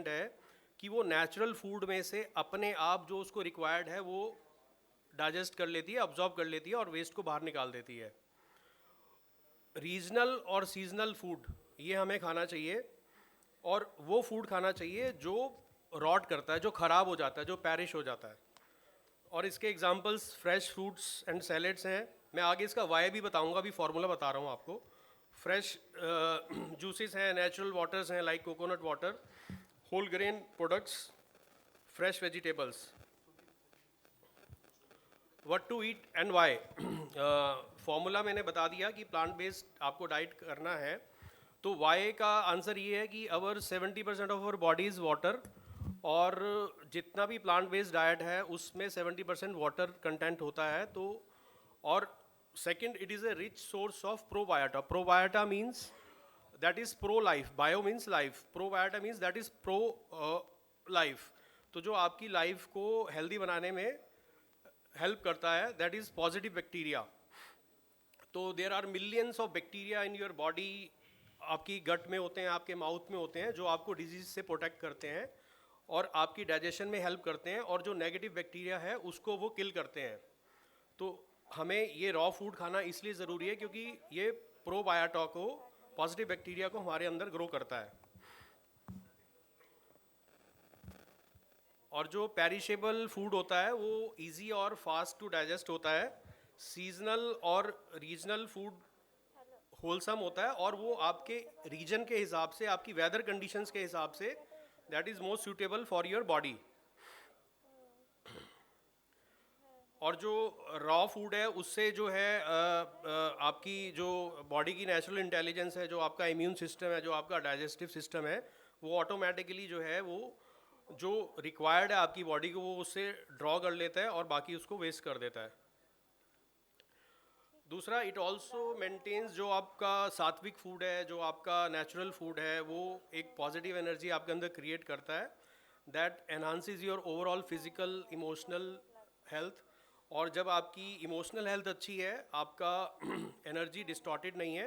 है कि वो नेचुरल फूड में से अपने आप जो उसको रिक्वायर्ड है वो डाइजेस्ट कर लेती है, अब्जॉर्ब कर लेती है और वेस्ट को बाहर निकाल देती है। रीजनल और सीजनल फूड ये हमें खाना चाहिए, और वो फूड खाना चाहिए जो रॉट करता है, जो ख़राब हो जाता है, जो पैरिश हो जाता है। और इसके examples fresh fruits and salads हैं। मैं आगे इसका वाई भी बताऊंगा, अभी फार्मूला बता रहा हूँ आपको। फ्रेश जूसेस हैं, नेचुरल वाटर्स हैं like coconut water, whole grain products, fresh vegetables. What to eat and why. Formula मैंने बता दिया कि प्लांट बेस्ड आपको डाइट करना है। तो वाई का आंसर ये है कि अवर 70% of our body is water, और जितना भी प्लांट बेस्ड डाइट है उसमें 70% वाटर कंटेंट होता है। तो और second, it is a rich source of probiota. Probiota means that is pro life, bio means life, probiota means that is pro life. तो जो आपकी लाइफ को हेल्दी बनाने में हेल्प करता है, दैट इज़ पॉजिटिव बैक्टीरिया। तो there are millions of bacteria in your body, आपकी गट में होते हैं, आपके माउथ में होते हैं, जो आपको डिजीज से प्रोटेक्ट करते हैं और आपकी डाइजेशन में हेल्प करते हैं, और जो नेगेटिव बैक्टीरिया है उसको वो किल करते हैं। तो हमें ये रॉ फूड खाना इसलिए ज़रूरी है क्योंकि ये प्रोबायोटा को, पॉजिटिव बैक्टीरिया को हमारे अंदर ग्रो करता है। और जो पेरिशेबल फूड होता है वो इजी और फास्ट टू डाइजेस्ट होता है। सीजनल और रीजनल फूड होलसम होता है, और वो आपके रीजन के हिसाब से, आपकी वेदर कंडीशंस के हिसाब say that is most suitable for your body. और जो रॉ फूड है उससे जो है आपकी जो बॉडी की नेचुरल इंटेलिजेंस है, जो आपका इम्यून सिस्टम है, जो आपका डाइजेस्टिव सिस्टम है, वो ऑटोमेटिकली जो है वो जो रिक्वायर्ड है आपकी बॉडी को वो उससे ड्रॉ कर लेता है और बाकी उसको वेस्ट कर देता है। दूसरा, इट ऑल्सो मेंटेन्स, जो आपका सात्विक फूड है, जो आपका नेचुरल फूड है, वो एक पॉजिटिव एनर्जी आपके अंदर क्रिएट करता है, that enhances your overall physical emotional health. और जब आपकी इमोशनल हेल्थ अच्छी है, आपका एनर्जी डिस्टॉर्टेड नहीं है,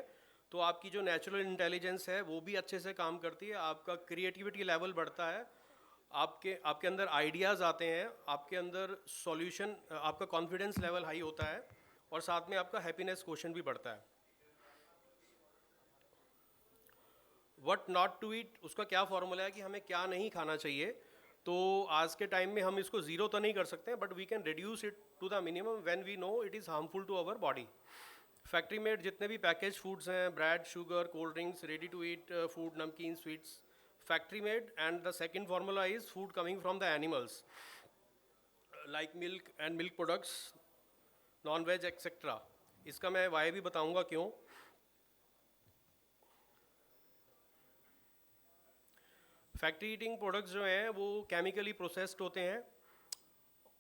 तो आपकी जो नेचुरल इंटेलिजेंस है वो भी अच्छे से काम करती है, आपका क्रिएटिविटी लेवल बढ़ता है, आपके आपके अंदर आइडियाज़ आते हैं, आपके अंदर सॉल्यूशन, आपका कॉन्फिडेंस लेवल हाई होता है, और साथ में आपका हैप्पीनेस क्वोशेंट भी बढ़ता है। व्हाट नॉट टू ईट, उसका क्या फॉर्मूला है कि हमें क्या नहीं खाना चाहिए। तो आज के टाइम में हम इसको ज़ीरो तो नहीं कर सकते, but we can reduce it to the minimum when we know it is harmful to our body. Factory made जितने भी पैकेज फूड्स हैं, bread, sugar, cold drinks, ready to eat food, नमकीन, sweets, factory made. And the second formula is food coming from the animals like milk and milk products, non veg etcetera. इसका मैं Y भी बताऊंगा क्यों। Factory eating products जो हैं वो chemically processed होते हैं,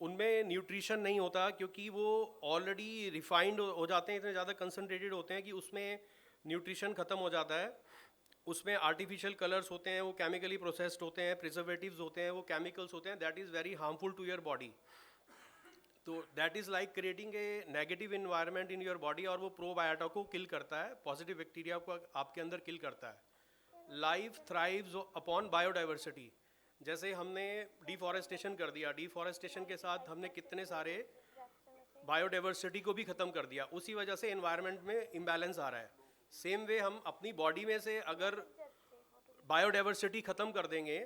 उनमें न्यूट्रिशन नहीं होता क्योंकि वो ऑलरेडी रिफाइंड हो जाते हैं, इतने ज़्यादा कंसनट्रेटेड होते हैं कि उसमें न्यूट्रिशन ख़त्म हो जाता है। उसमें आर्टिफिशियल कलर्स होते हैं, वो केमिकली प्रोसेस्ड होते हैं, प्रिजर्वेटिव्स होते हैं, वो केमिकल्स होते हैं, that is very harmful to your body. तो that is like creating a negative environment in your body, और वो प्रोबायोटा को किल करता है, पॉजिटिव बैक्टीरिया को आपके अंदर किल करता है। Life thrives upon biodiversity. जैसे हमने डिफॉरेस्टेशन कर दिया, डिफॉरेस्टेशन के साथ हमने कितने सारे बायोडाइवर्सिटी को भी ख़त्म कर दिया, उसी वजह से एनवायरनमेंट में इम्बैलेंस आ रहा है। सेम वे हम अपनी बॉडी में से अगर बायोडाइवर्सिटी ख़त्म कर देंगे,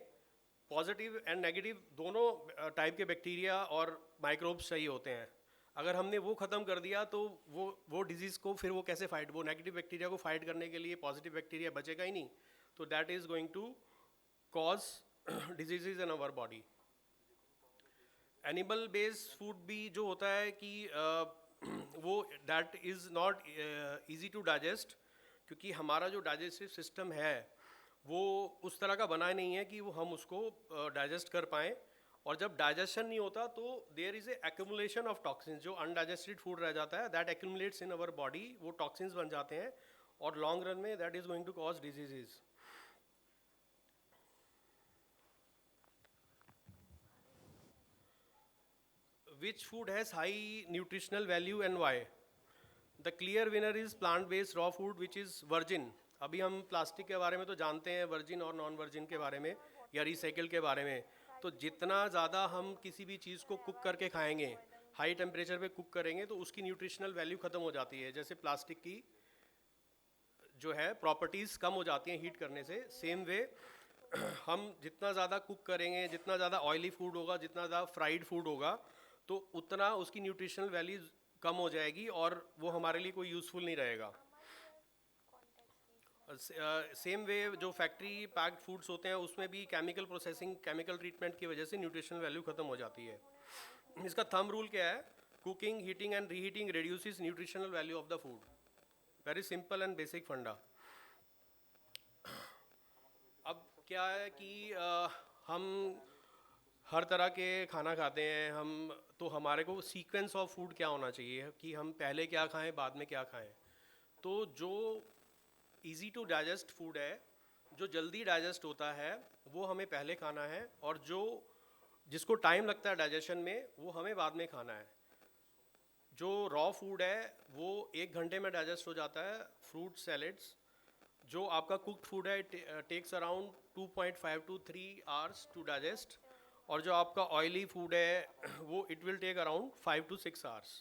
पॉजिटिव एंड नेगेटिव दोनों टाइप के बैक्टीरिया और माइक्रोब्स चाहिए होते हैं, अगर हमने वो ख़त्म कर दिया तो वो डिजीज़ को फिर वो कैसे फाइट, वो नेगेटिव बैक्टीरिया को फाइट करने के लिए पॉजिटिव बैक्टीरिया बचेगा ही नहीं। तो that is going to cause disease in our body. Animal based food भी जो होता है कि वो that is not easy to digest, क्योंकि हमारा जो डाइजेस्टिव सिस्टम है वो उस तरह का बना नहीं है कि वो हम उसको डाइजेस्ट कर पाएँ। और जब डाइजेशन नहीं होता तो there is a accumulation of toxins, जो अनडाइजेस्टेड फूड रह जाता है that accumulates in our body, वो टॉक्सिन्स बन जाते हैं, और लॉन्ग रन में that is going to cause diseases. Which food has high nutritional value and why? The clear winner is plant-based raw food which is virgin. अभी हम plastic के बारे में तो जानते हैं, वर्जिन और नॉन वर्जिन के बारे में, या रिसाइकिल के बारे में, तो जितना ज़्यादा हम किसी भी चीज़ को कुक करके खाएंगे, हाई टेम्परेचर पे कुक करेंगे, तो उसकी न्यूट्रिशनल वैल्यू ख़त्म हो जाती है। जैसे प्लास्टिक की जो है प्रॉपर्टीज़ कम हो जाती हैं हीट करने से, सेम वे हम जितना ज़्यादा कुक करेंगे, जितना ज़्यादा ऑयली फूड होगा, जितना ज़्यादा फ्राइड फूड होगा, तो उतना उसकी न्यूट्रिशनल वैल्यू कम हो जाएगी और वो हमारे लिए कोई यूज़फुल नहीं रहेगा। सेम वे जो फैक्ट्री पैक्ड फूड्स होते हैं उसमें भी केमिकल प्रोसेसिंग, केमिकल ट्रीटमेंट की वजह से न्यूट्रिशनल वैल्यू ख़त्म हो जाती है। इसका थंब रूल क्या है? Cooking, heating and reheating reduces nutritional value of the food. Very simple and basic फंडा। अब क्या है कि हम हर तरह के खाना खाते हैं हम, तो हमारे को सीक्वेंस ऑफ फूड क्या होना चाहिए कि हम पहले क्या खाएं बाद में क्या खाएं। तो जो इजी टू डाइजेस्ट फूड है, जो जल्दी डाइजेस्ट होता है, वो हमें पहले खाना है, और जो जिसको टाइम लगता है डाइजेशन में वो हमें बाद में खाना है। जो रॉ फूड है वो 1 घंटे में डाइजेस्ट हो जाता है, फ्रूट सैलेड्स। जो आपका कुक्ड फूड है takes around 2.5 to 3 hours to digest, और जो आपका ऑयली फूड है वो it will take around 5 to 6 hours।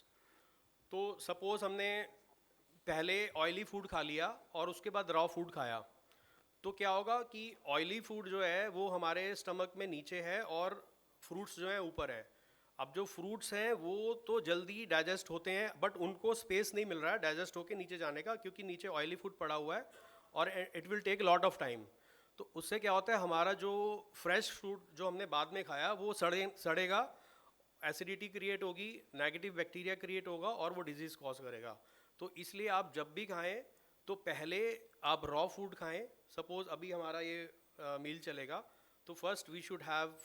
तो सपोज हमने पहले ऑयली फूड खा लिया और उसके बाद रॉ फूड खाया, तो क्या होगा कि ऑयली फूड जो है वो हमारे स्टमक में नीचे है और फ्रूट्स जो हैं ऊपर है। अब जो फ्रूट्स हैं वो तो जल्दी डाइजेस्ट होते हैं, बट उनको स्पेस नहीं मिल रहा है डाइजेस्ट होके नीचे जाने का, क्योंकि नीचे ऑयली फूड पड़ा हुआ है और it will take lot of time. तो उससे क्या होता है, हमारा जो फ्रेश फ्रूट जो हमने बाद में खाया वो सड़ेगा, एसिडिटी क्रिएट होगी, नेगेटिव बैक्टीरिया क्रिएट होगा और वो डिजीज़ कॉज करेगा। तो इसलिए आप जब भी खाएं तो पहले आप रॉ फूड खाएं। सपोज अभी हमारा ये मील चलेगा, तो first we should have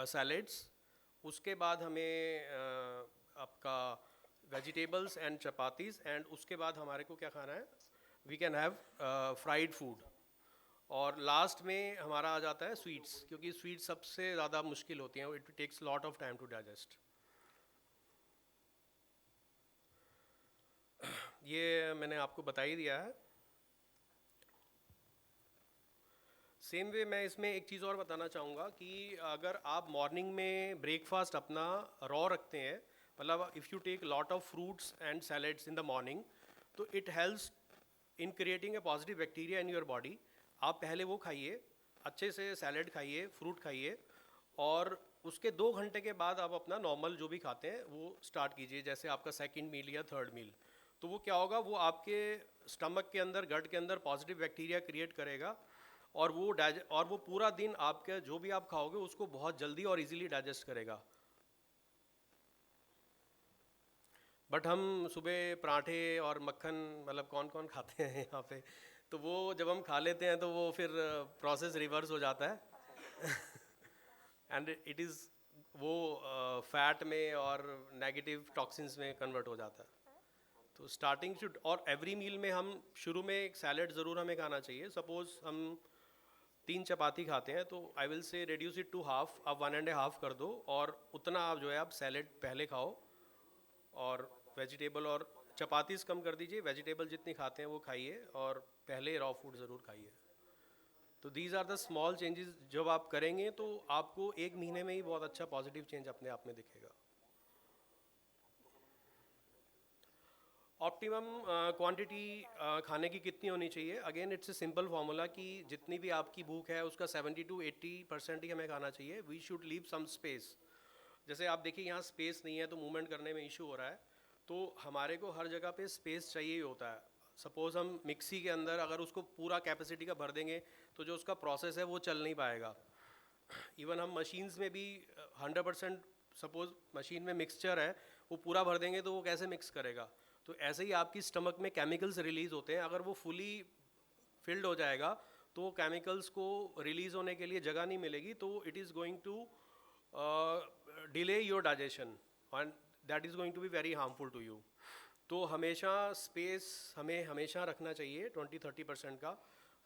salads, उसके बाद हमें आपका वेजिटेबल्स एंड चपातीज़, एंड उसके बाद हमारे को क्या खाना है, we can have fried food, और लास्ट में हमारा आ जाता है स्वीट्स, क्योंकि स्वीट्स सबसे ज़्यादा मुश्किल होती हैं, it takes lot of time to digest. ये मैंने आपको बता ही दिया है। सेम वे मैं इसमें एक चीज़ और बताना चाहूँगा कि अगर आप मॉर्निंग में ब्रेकफास्ट अपना रॉ रखते हैं, मतलब if you take lot of fruits and salads in the morning, तो it helps in creating a positive bacteria in your body. आप पहले वो खाइए, अच्छे से सैलेड खाइए, फ्रूट खाइए, और उसके 2 घंटे के बाद आप अपना नॉर्मल जो भी खाते हैं वो स्टार्ट कीजिए, जैसे आपका सेकंड मील या थर्ड मील। तो वो क्या होगा, वो आपके स्टमक के अंदर, गट के अंदर पॉजिटिव बैक्टीरिया क्रिएट करेगा, और वो पूरा दिन आपके जो भी आप खाओगे उसको बहुत जल्दी और इजीली डाइजेस्ट करेगा। बट हम सुबह पराठे और मक्खन, मतलब कौन कौन खाते हैं यहाँ पे, तो वो जब हम खा लेते हैं तो वो फिर प्रोसेस रिवर्स हो जाता है एंड इट इज़ वो फैट में और नेगेटिव टॉक्सिन्स में कन्वर्ट हो जाता है। तो स्टार्टिंग शुड, और एवरी मील में हम शुरू में एक सैलेड ज़रूर हमें खाना चाहिए। सपोज हम 3 चपाती खाते हैं तो I will say reduce it to half, आप 1.5 कर दो, और उतना आप जो है आप सैलेड पहले खाओ, और वेजिटेबल और चपातीस कम कर दीजिए, वेजिटेबल जितनी खाते हैं वो खाइए, और पहले रॉ फूड ज़रूर खाइए। तो these are the small changes जब आप करेंगे तो आपको 1 महीने में ही बहुत अच्छा पॉजिटिव चेंज अपने आप में दिखेगा। ऑप्टिमम क्वांटिटी खाने की कितनी होनी चाहिए? Again it's a simple formula कि जितनी भी आपकी भूख है उसका 70 to 80% ही हमें खाना चाहिए। We should leave some space. जैसे आप देखिए यहाँ स्पेस नहीं है तो मूवमेंट करने में इशू हो रहा है, तो हमारे को हर जगह पे स्पेस चाहिए ही होता है। सपोज़ हम मिक्सी के अंदर अगर उसको पूरा कैपेसिटी का भर देंगे तो जो उसका प्रोसेस है वो चल नहीं पाएगा। इवन हम मशीन्स में भी 100%, सपोज मशीन में मिक्सचर है वो पूरा भर देंगे तो वो कैसे मिक्स करेगा। तो ऐसे ही आपकी स्टमक में केमिकल्स रिलीज़ होते हैं, अगर वो फुली फिल्ड हो जाएगा तो केमिकल्स को रिलीज़ होने के लिए जगह नहीं मिलेगी, तो it is going to delay your digestion and that is going to be very harmful to you. तो हमेशा स्पेस हमें हमेशा रखना चाहिए 20-30% का।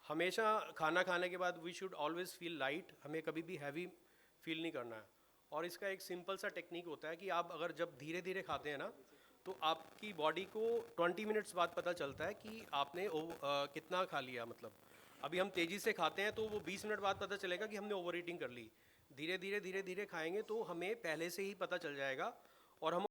हमेशा खाना खाने के बाद we should always feel light, हमें कभी भी हैवी फील नहीं करना है। और इसका एक सिंपल सा टेक्निक होता है कि आप अगर जब धीरे धीरे खाते हैं ना, तो आपकी बॉडी को 20 मिनट्स बाद पता चलता है कि आपने कितना खा लिया। मतलब अभी हम तेज़ी से खाते हैं तो वो 20 मिनट बाद पता चलेगा कि हमने ओवर ईटिंग कर ली। धीरे धीरे खाएंगे तो हमें पहले से ही पता चल जाएगा और हम